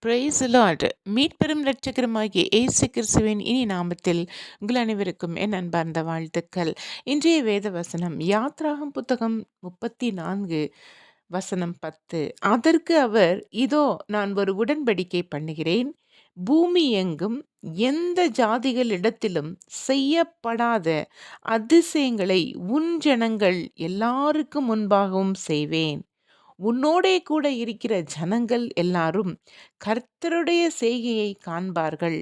Price Lord. மீட்பெரும் இரட்சகருமாகிய இயேசு கிறிஸ்துவின் இனி நாமத்தில் உங்கள் அனைவருக்கும் என் அன்பார்ந்த வாழ்த்துக்கள். இன்றைய வேத வசனம் யாத்ராகம் புத்தகம் 34 வசனம் 10. அதற்கு அவர், இதோ நான் ஒரு உடன்படிக்கை பண்ணுகிறேன், பூமி எங்கும் எந்த ஜாதிகளிடத்திலும் செய்யப்படாத அதிசயங்களை உன் ஜனங்கள் எல்லாருக்கும் முன்பாகவும் செய்வேன். உன்னோடே கூட இருக்கிற ஜனங்கள் எல்லாரும் கர்த்தருடைய செய்கையை காண்பார்கள்.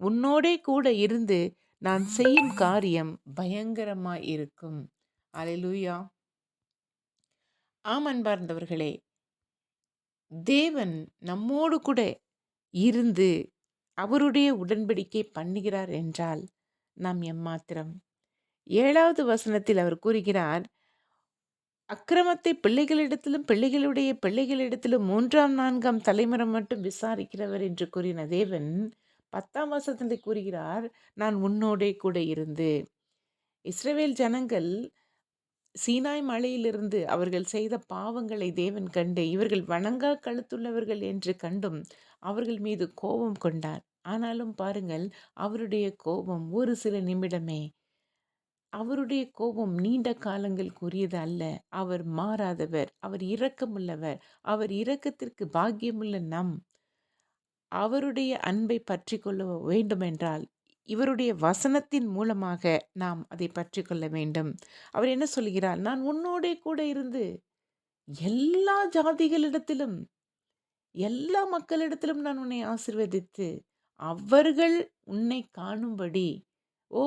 உன்னோடே கூட இருந்து நான் செய்யும் காரியம் பயங்கரமாய் இருக்கும். அல்லேலூயா. ஆம் அன்பார்ந்தவர்களே, தேவன் நம்மோடு கூட இருந்து அவருடைய உடன்படிக்கை பண்ணுகிறார் என்றால் நாம் எம்மாத்திரம். 7வது வசனத்தில் அவர் கூறுகிறார், அக்கிரமத்தை பிள்ளைகளிடத்திலும் பிள்ளைகளுடைய பிள்ளைகளிடத்திலும் 3ஆம் 4ஆம் தலைமுறை மட்டும் விசாரிக்கிறவர் என்று கூறின தேவன் 10ஆம் வசனத்தில் கூறுகிறார், நான் உன்னோடே கூட இருந்து. இஸ்ரவேல் ஜனங்கள் சீனாய் மலையிலிருந்து அவர்கள் செய்த பாவங்களை தேவன் கண்டு இவர்கள் வணங்கா கழுத்துள்ளவர்கள் என்று கண்டும் அவர்கள் மீது கோபம் கொண்டார். ஆனாலும் பாருங்கள், அவருடைய கோபம் ஒரு சில நிமிடமே. அவருடைய கோபம் நீண்ட காலங்களுக்குரியது அல்ல. அவர் மாறாதவர். அவர் இரக்கமுள்ளவர். அவர் இரக்கத்திற்கு பாக்கியமுள்ள அவருடைய அன்பை பற்றிக்கொள்ள வேண்டுமென்றால் இவருடைய வசனத்தின் மூலமாக நாம் அதை பற்றிக்கொள்ள வேண்டும். அவர் என்ன சொல்கிறார்? நான் உன்னோடே கூட இருந்து எல்லா ஜாதிகளிடத்திலும் எல்லா மக்களிடத்திலும் நான் உன்னை ஆசீர்வதித்து அவர்கள் உன்னை காணும்படி, ஓ,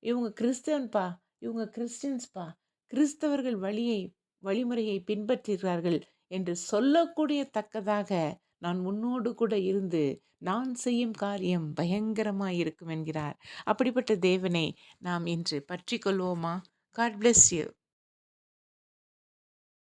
இவங்க கிறிஸ்தவன்பா, இவங்க கிறிஸ்டியன்ஸ்பா, கிறிஸ்தவர்கள் வழிமுறையை பின்பற்றுகிறார்கள் என்று சொல்லக்கூடிய தக்கதாக நான் உன்னோடு கூட இருந்து நான் செய்யும் காரியம் பயங்கரமாய் இருக்கும் என்கிறார். அப்படிப்பட்ட தேவனை நாம் இன்று பற்றி கொள்வோமா? God bless you.